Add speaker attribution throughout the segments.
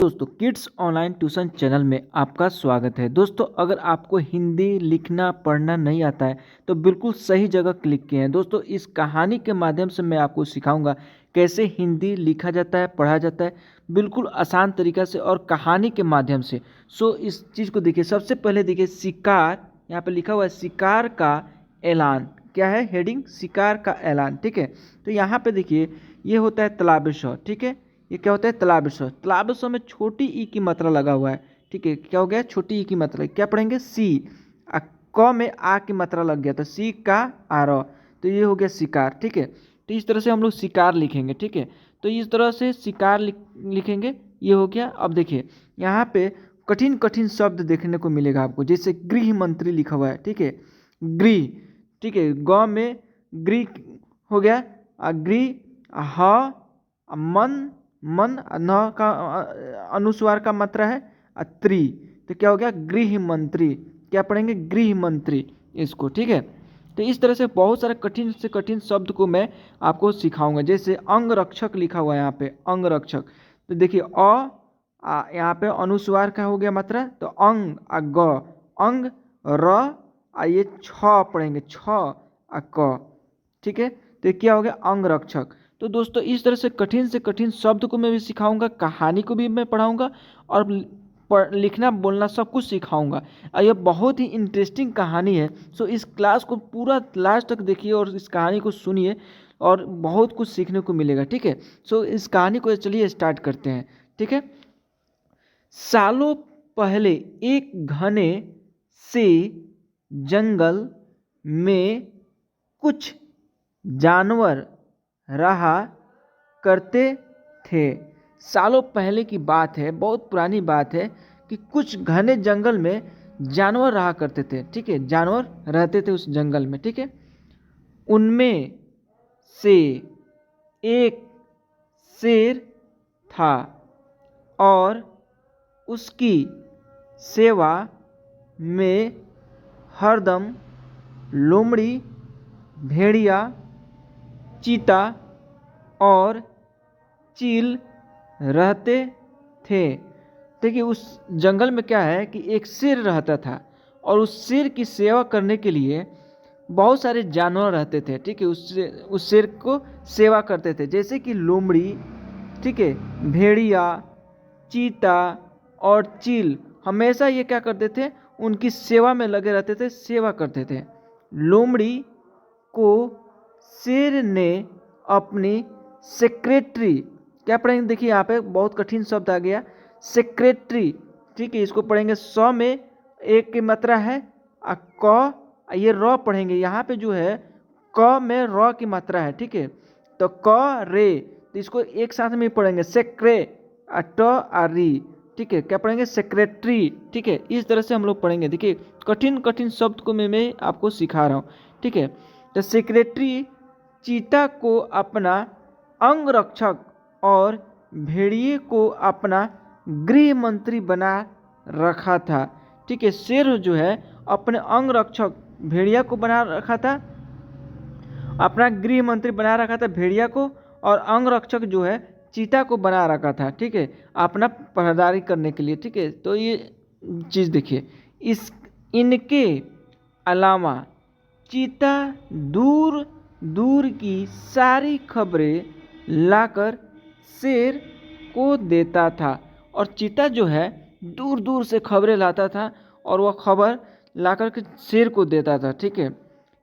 Speaker 1: दोस्तों kids online tuition channel में आपका स्वागत है। दोस्तों अगर आपको हिंदी लिखना पढ़ना नहीं आता है तो बिल्कुल सही जगह क्लिक किए हैं। दोस्तों इस कहानी के माध्यम से मैं आपको सिखाऊंगा कैसे हिंदी लिखा जाता है, पढ़ा जाता है, बिल्कुल आसान तरीका से और कहानी के माध्यम से। इस चीज़ को देखिए। सबसे पहले देखिए शिकार, यहाँ पे लिखा हुआ है शिकार का ऐलान। क्या है हेडिंग? शिकार का ऐलान। ठीक है, तो यहाँ पे देखिए ये होता है तालाबेश्वर। ठीक है, ये क्या होता है? तालाबेश्वर। तालाबेश्वर में छोटी ई की मात्रा लगा हुआ है। ठीक है, क्या हो गया? छोटी ई की मात्रा। क्या पढ़ेंगे? सी। क में आ की मात्रा लग गया तो सी का आर, तो ये हो गया शिकार। ठीक है, तो इस तरह से हम लोग शिकार लिखेंगे। ठीक है, तो इस तरह से शिकार लिखेंगे। ये हो गया। अब देखिए यहाँ पे कठिन कठिन शब्द देखने को मिलेगा आपको, जैसे गृह मंत्री लिखा हुआ है। ठीक है, गृह। ठीक है, ग में गृह हो गया, गृह, ह, मन, मन न का अनुस्वार का मात्रा है, त्रि, तो क्या हो गया? गृह मंत्री। क्या पढ़ेंगे? गृह मंत्री इसको। ठीक है, तो इस तरह से बहुत सारे कठिन से कठिन शब्द को मैं आपको सिखाऊंगा। जैसे अंगरक्षक लिखा हुआ है यहाँ पे, अंगरक्षक। तो देखिए यहाँ पे अनुस्वार का हो गया मात्रा, तो अंग ग, अंग र, ये छ पढ़ेंगे, छ क। ठीक है, तो ये क्या हो गया? अंगरक्षक। तो दोस्तों इस तरह से कठिन शब्द को मैं भी सिखाऊंगा, कहानी को भी मैं पढ़ाऊंगा और लिखना बोलना सब कुछ सिखाऊंगा। और यह बहुत ही इंटरेस्टिंग कहानी है। इस क्लास को पूरा लास्ट तक देखिए और इस कहानी को सुनिए और बहुत कुछ सीखने को मिलेगा। ठीक है, इस कहानी को चलिए स्टार्ट करते हैं। ठीक है, सालों पहले एक घने से जंगल में कुछ जानवर रहा करते थे। सालों पहले की बात है, बहुत पुरानी बात है कि कुछ घने जंगल में जानवर रहा करते थे। ठीक है, जानवर रहते थे उस जंगल में। ठीक है, उनमें से एक शेर था और उसकी सेवा में हरदम लोमड़ी, भेड़िया, चीता और चील रहते थे। देखिए उस जंगल में क्या है कि एक शेर रहता था और उस शेर की सेवा करने के लिए बहुत सारे जानवर रहते थे। ठीक है, उस शेर को सेवा करते थे, जैसे कि लोमड़ी, ठीक है, भेड़िया, चीता और चील। हमेशा ये क्या करते थे? उनकी सेवा में लगे रहते थे, सेवा करते थे। लोमड़ी को शेर ने अपनी सेक्रेटरी, क्या पढ़ेंगे? देखिए यहाँ पे बहुत कठिन शब्द आ गया, सेक्रेटरी। ठीक है, इसको पढ़ेंगे स में एक की मात्रा है, क, ये र पढ़ेंगे। यहाँ पे जो है क में र की मात्रा है। ठीक है, तो क रे, तो इसको एक साथ में पढ़ेंगे सेक्रे, ट री। ठीक है, क्या पढ़ेंगे? सेक्रेटरी। ठीक है, इस तरह से हम लोग पढ़ेंगे। देखिए कठिन कठिन शब्द को मैं आपको सिखा रहा हूँ। ठीक है, तो सेक्रेटरी चीता को अपना अंगरक्षक और भेड़िए को अपना गृह मंत्री बना रखा था। ठीक है, शेर जो है अपने अंगरक्षक भेड़िया को बना रखा था, अपना गृह मंत्री बना रखा था भेड़िया को, और अंगरक्षक जो है चीता को बना रखा था। ठीक है, अपना पहरेदारी करने के लिए। ठीक है, तो ये चीज़ देखिए। इनके अलावा चीता दूर दूर की सारी खबरें लाकर शेर को देता था। और चीता जो है दूर दूर से खबरें लाता था और वह खबर लाकर के शेर को देता था। ठीक है,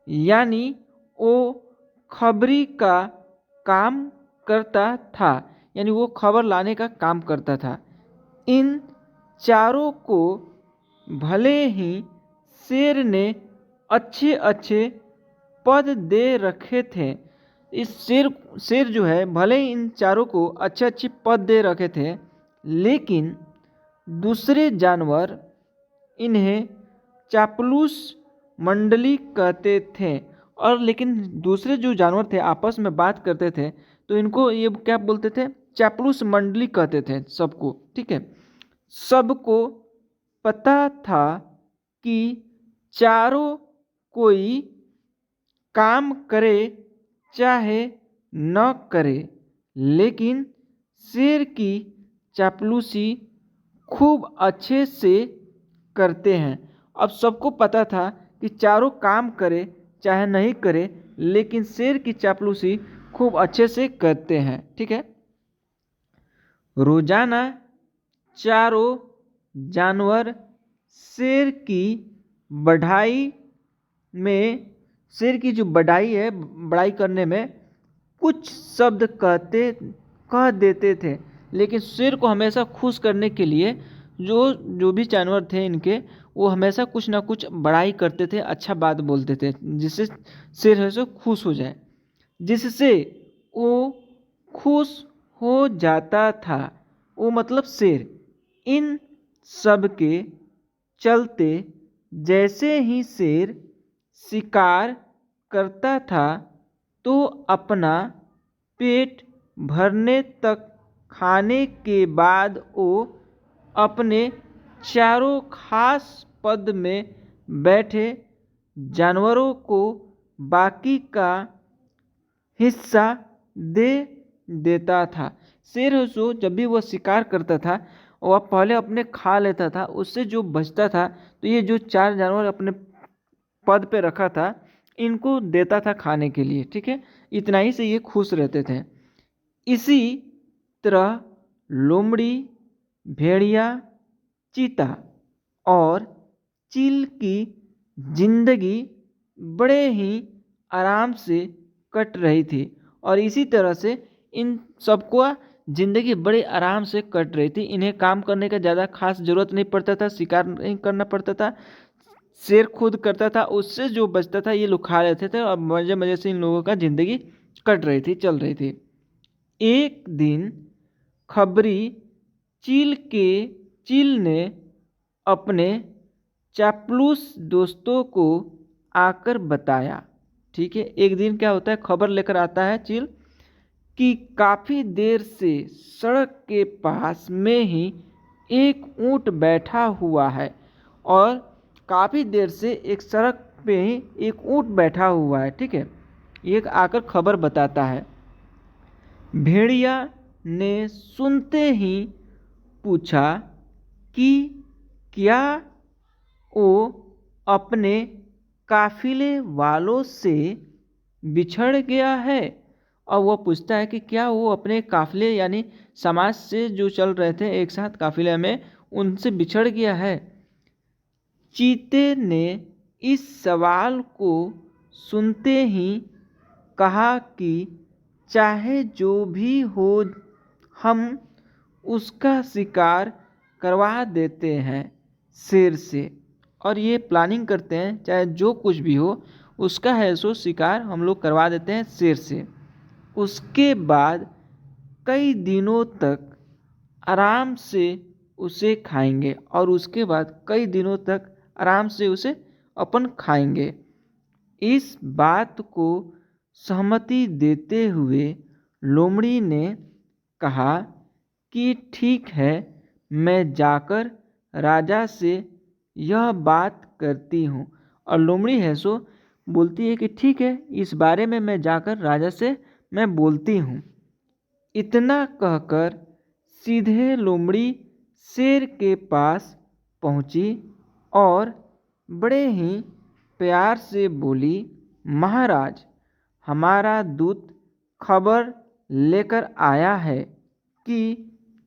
Speaker 1: यानी वो खबरी का काम करता था, यानी वो खबर लाने का काम करता था। इन चारों को भले ही शेर ने अच्छे अच्छे पद दे रखे थे। इस शेर जो है भले ही इन चारों को अच्छे अच्छे पद दे रखे थे, लेकिन दूसरे जानवर इन्हें चापलूस मंडली कहते थे। और लेकिन दूसरे जो जानवर थे आपस में बात करते थे तो इनको ये क्या बोलते थे? चापलूस मंडली कहते थे सबको। ठीक है, सबको पता था कि चारों कोई काम करे चाहे न करे, लेकिन शेर की चापलूसी खूब अच्छे से करते हैं। अब सबको पता था कि चारों काम करे चाहे नहीं करे, लेकिन शेर की चापलूसी खूब अच्छे से करते हैं। ठीक है। रोजाना चारों जानवर शेर की बढ़ाई में शेर की जो बढ़ाई है, बड़ाई करने में कुछ शब्द कह देते थे, लेकिन शेर को हमेशा खुश करने के लिए जो जो भी जानवर थे इनके, वो हमेशा कुछ ना कुछ बड़ाई करते थे, अच्छा बात बोलते थे, जिससे शेर है सो खुश हो जाए, जिससे वो खुश हो जाता था। वो मतलब शेर। इन सब के चलते जैसे ही शेर शिकार करता था तो अपना पेट भरने तक खाने के बाद वो अपने चारों खास पद में बैठे जानवरों को बाकी का हिस्सा दे देता था। शेर है सो जब भी वह शिकार करता था वह पहले अपने खा लेता था, उससे जो बचता था तो ये जो चार जानवर अपने पद पे रखा था इनको देता था खाने के लिए। ठीक है। इतना ही से ये खुश रहते थे। इसी तरह लोमड़ी, भेड़िया, चीता और चील की जिंदगी बड़े ही आराम से कट रही थी, और इसी तरह से इन सबको जिंदगी बड़े आराम से कट रही थी। इन्हें काम करने का ज़्यादा खास ज़रूरत नहीं पड़ता था, शिकार नहीं करना पड़ता था, शेर खुद करता था, उससे जो बचता था ये लोग खा लेते थे, और मज़े मज़े से इन लोगों का ज़िंदगी कट रही थी, चल रही थी। एक दिन खबरी चील ने अपने चापलूस दोस्तों को आकर बताया। ठीक है। एक दिन क्या होता है, खबर लेकर आता है चील कि काफ़ी देर से सड़क के पास में ही एक ऊंट बैठा हुआ है, और काफ़ी देर से एक सड़क पे ही एक ऊंट बैठा हुआ है। ठीक है। ये आकर खबर बताता है। भेड़िया ने सुनते ही पूछा कि क्या वो अपने काफिले वालों से बिछड़ गया है। और वह पूछता है कि क्या वो अपने काफिले यानी समाज से जो चल रहे थे एक साथ काफिले में, उनसे बिछड़ गया है। चीते ने इस सवाल को सुनते ही कहा कि चाहे जो भी हो हम उसका शिकार करवा देते हैं शेर से, और ये प्लानिंग करते हैं चाहे जो कुछ भी हो उसका है सो शिकार हम लोग करवा देते हैं शेर से। उसके बाद कई दिनों तक आराम से उसे खाएंगे, और उसके बाद कई दिनों तक आराम से उसे अपन खाएंगे। इस बात को सहमति देते हुए लोमड़ी ने कहा कि ठीक है, मैं जाकर राजा से यह बात करती हूँ। और लोमड़ी है सो बोलती है कि ठीक है, इस बारे में मैं जाकर राजा से मैं बोलती हूँ। इतना कहकर सीधे लोमड़ी शेर के पास पहुँची और बड़े ही प्यार से बोली, महाराज, हमारा दूत खबर लेकर आया है कि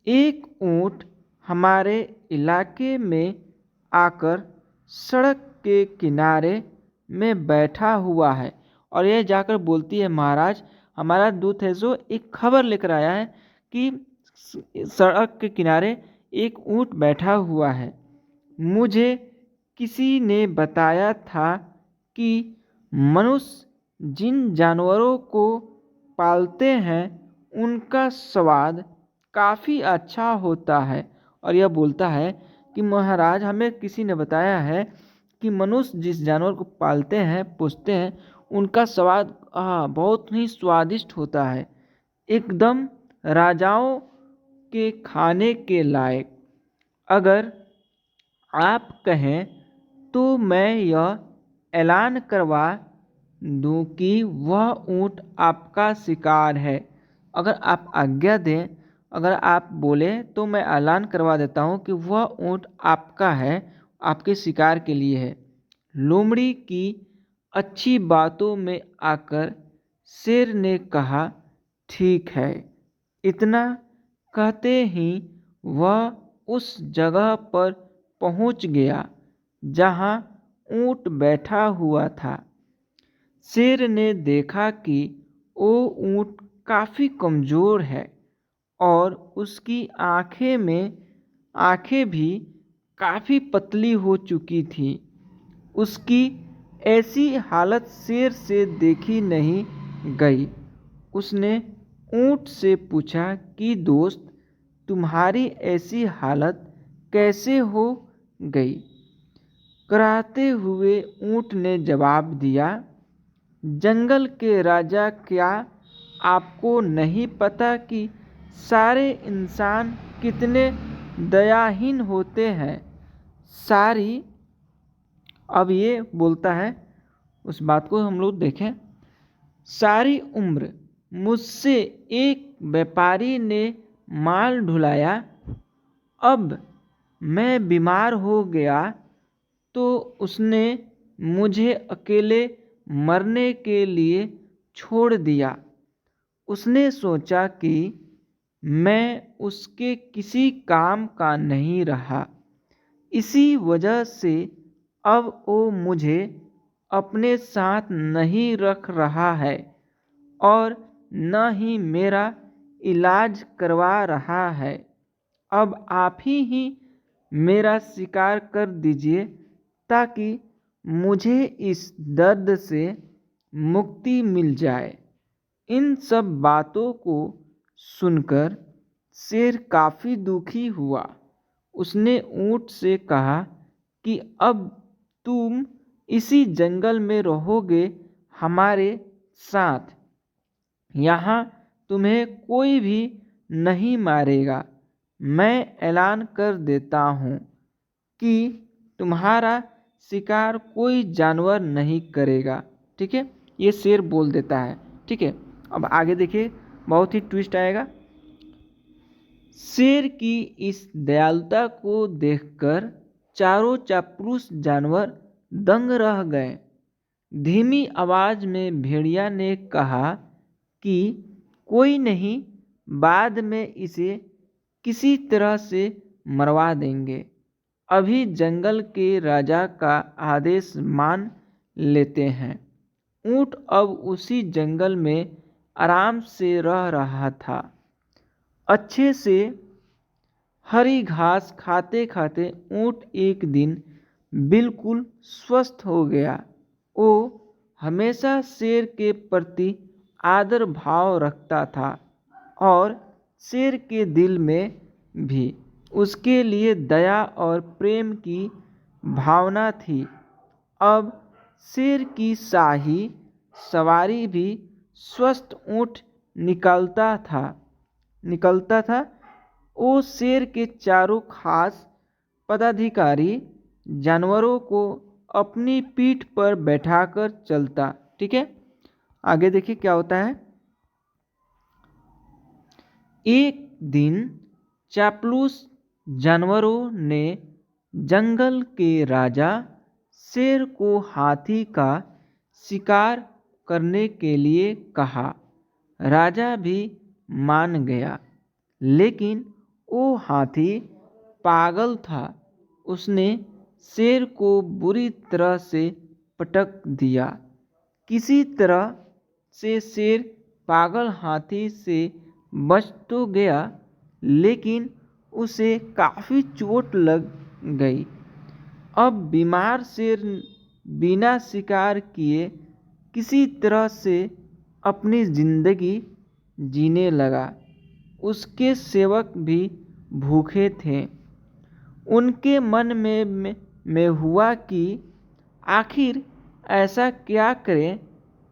Speaker 1: एक ऊंट हमारे इलाके में आकर सड़क के किनारे में बैठा हुआ है। और यह जाकर बोलती है, महाराज, हमारा दूत है जो एक खबर लेकर आया है कि सड़क के किनारे एक ऊंट बैठा हुआ है। मुझे किसी ने बताया था कि मनुष्य जिन जानवरों को पालते हैं उनका स्वाद काफ़ी अच्छा होता है। और यह बोलता है कि महाराज, हमें किसी ने बताया है कि मनुष्य जिस जानवर को पालते हैं पोसते हैं उनका स्वाद बहुत ही स्वादिष्ट होता है, एकदम राजाओं के खाने के लायक। अगर आप कहें तो मैं यह ऐलान करवा दूं कि वह ऊंट आपका शिकार है। अगर आप आज्ञा दें अगर आप बोले तो मैं ऐलान करवा देता हूँ कि वह ऊँट आपका है, आपके शिकार के लिए है। लोमड़ी की अच्छी बातों में आकर शेर ने कहा, ठीक है। इतना कहते ही वह उस जगह पर पहुंच गया जहां ऊंट बैठा हुआ था। शेर ने देखा कि वो ऊंट काफ़ी कमज़ोर है और उसकी आंखें भी काफ़ी पतली हो चुकी थी। उसकी ऐसी हालत शेर से देखी नहीं गई। उसने ऊंट से पूछा कि दोस्त, तुम्हारी ऐसी हालत कैसे हो गई? कराते हुए ऊंट ने जवाब दिया, जंगल के राजा, क्या आपको नहीं पता कि सारे इंसान कितने दयाहीन होते हैं? सारी अब ये बोलता है, उस बात को हम लोग देखें। सारी उम्र मुझसे एक व्यापारी ने माल ढुलाया, अब मैं बीमार हो गया तो उसने मुझे अकेले मरने के लिए छोड़ दिया। उसने सोचा कि मैं उसके किसी काम का नहीं रहा, इसी वजह से अब वो मुझे अपने साथ नहीं रख रहा है और न ही मेरा इलाज करवा रहा है। अब आप ही मेरा शिकार कर दीजिए ताकि मुझे इस दर्द से मुक्ति मिल जाए। इन सब बातों को सुनकर शेर काफ़ी दुखी हुआ। उसने ऊंट से कहा कि अब तुम इसी जंगल में रहोगे हमारे साथ। यहाँ तुम्हें कोई भी नहीं मारेगा। मैं ऐलान कर देता हूँ कि तुम्हारा शिकार कोई जानवर नहीं करेगा। ठीक है, ये शेर बोल देता है। ठीक है, अब आगे देखिए, बहुत ही ट्विस्ट आएगा। शेर की इस दयालुता को देखकर चारों चापलूस जानवर दंग रह गए। धीमी आवाज में भेड़िया ने कहा कि कोई नहीं, बाद में इसे किसी तरह से मरवा देंगे। अभी जंगल के राजा का आदेश मान लेते हैं। ऊंट अब उसी जंगल में आराम से रह रहा था। अच्छे से हरी घास खाते खाते ऊंट एक दिन बिल्कुल स्वस्थ हो गया। वो हमेशा शेर के प्रति आदर भाव रखता था और शेर के दिल में भी उसके लिए दया और प्रेम की भावना थी। अब शेर की शाही सवारी भी स्वस्थ ऊंट निकलता था। वो शेर के चारों खास पदाधिकारी जानवरों को अपनी पीठ पर बैठाकर चलता। ठीक है, आगे देखिए क्या होता है। एक दिन चापलूस जानवरों ने जंगल के राजा शेर को हाथी का शिकार करने के लिए कहा। राजा भी मान गया, लेकिन वो हाथी पागल था। उसने शेर को बुरी तरह से पटक दिया। किसी तरह से शेर पागल हाथी से बच तो गया, लेकिन उसे काफ़ी चोट लग गई। अब बीमार शेर बिना शिकार किए किसी तरह से अपनी जिंदगी जीने लगा। उसके सेवक भी भूखे थे। उनके मन में हुआ कि आखिर ऐसा क्या करें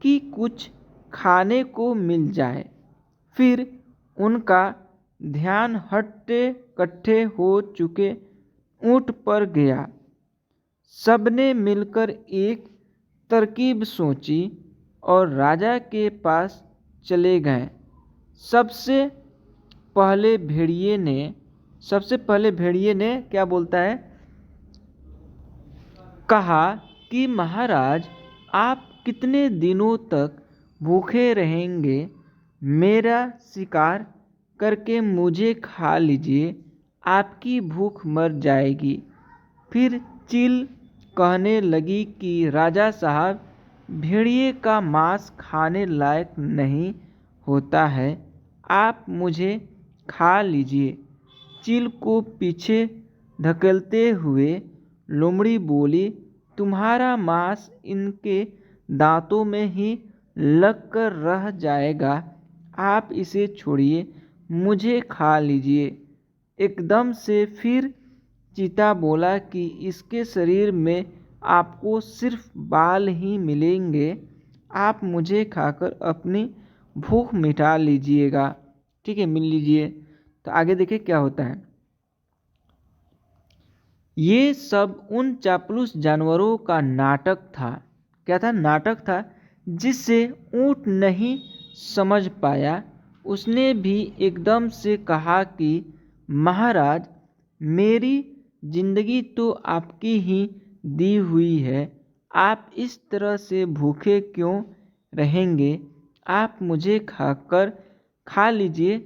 Speaker 1: कि कुछ खाने को मिल जाए। फिर उनका ध्यान हट्टे कट्ठे हो चुके ऊंट पर गया। सबने मिलकर एक तरकीब सोची और राजा के पास चले गए। सबसे सबसे पहले भेड़िए ने क्या बोलता है, कहा कि महाराज आप कितने दिनों तक भूखे रहेंगे, मेरा शिकार करके मुझे खा लीजिए, आपकी भूख मर जाएगी। फिर चील कहने लगी कि राजा साहब, भेड़िए का मांस खाने लायक नहीं होता है, आप मुझे खा लीजिए। चील को पीछे धकेलते हुए लोमड़ी बोली, तुम्हारा मांस इनके दांतों में ही लगकर रह जाएगा, आप इसे छोड़िए, मुझे खा लीजिए। एकदम से फिर चीता बोला कि इसके शरीर में आपको सिर्फ बाल ही मिलेंगे, आप मुझे खाकर अपनी भूख मिटा लीजिएगा। ठीक है, मिल लीजिए। तो आगे देखिए क्या होता है। ये सब उन चापलूस जानवरों का नाटक था। क्या था? नाटक था, जिससे ऊँट नहीं समझ पाया। उसने भी एकदम से कहा कि महाराज, मेरी जिंदगी तो आपकी ही दी हुई है, आप इस तरह से भूखे क्यों रहेंगे, आप मुझे खा लीजिए।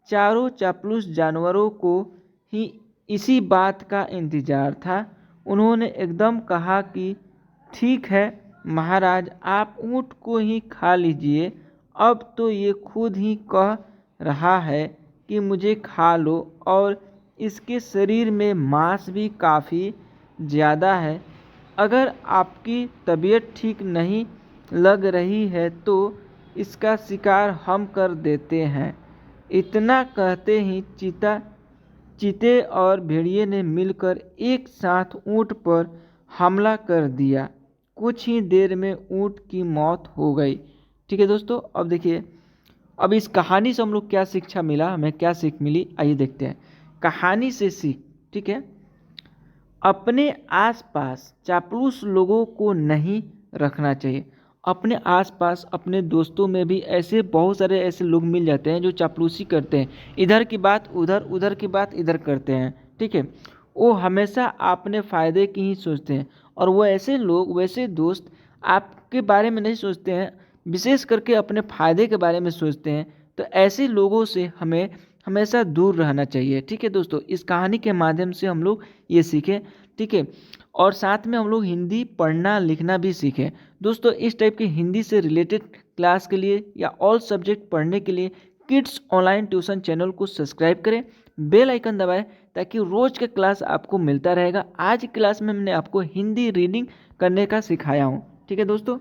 Speaker 1: चारों चापलूस जानवरों को ही इसी बात का इंतजार था। उन्होंने एकदम कहा कि ठीक है महाराज, आप ऊँट को ही खा लीजिए, अब तो ये खुद ही कह रहा है कि मुझे खा लो, और इसके शरीर में मांस भी काफ़ी ज़्यादा है। अगर आपकी तबीयत ठीक नहीं लग रही है तो इसका शिकार हम कर देते हैं। इतना कहते ही चीते और भेड़िए ने मिलकर एक साथ ऊँट पर हमला कर दिया। कुछ ही देर में ऊँट की मौत हो गई। ठीक है दोस्तों, अब देखिए, अब इस कहानी से हम लोग क्या शिक्षा मिला, हमें क्या सीख मिली, आइए देखते हैं कहानी से सीख। ठीक है, अपने आसपास चापलूस लोगों को नहीं रखना चाहिए। अपने आसपास अपने दोस्तों में भी ऐसे बहुत सारे ऐसे लोग मिल जाते हैं जो चापलूसी करते हैं, इधर की बात उधर, उधर की बात इधर करते हैं। ठीक है, वो हमेशा अपने फ़ायदे की ही सोचते हैं, और वो ऐसे लोग, वैसे दोस्त आपके बारे में नहीं सोचते हैं, विशेष करके अपने फ़ायदे के बारे में सोचते हैं। तो ऐसे लोगों से हमें हमेशा दूर रहना चाहिए। ठीक है दोस्तों, इस कहानी के माध्यम से हम लोग ये सीखें। ठीक है, और साथ में हम लोग हिंदी पढ़ना लिखना भी सीखें। दोस्तों, इस टाइप के हिंदी से रिलेटेड क्लास के लिए या ऑल सब्जेक्ट पढ़ने के लिए किड्स ऑनलाइन ट्यूशन चैनल को सब्सक्राइब करें, बेल आइकन दबाएं, ताकि रोज का क्लास आपको मिलता रहेगा। आज की क्लास में मैंने आपको हिंदी रीडिंग करने का सिखाया हूँ। ठीक है दोस्तों।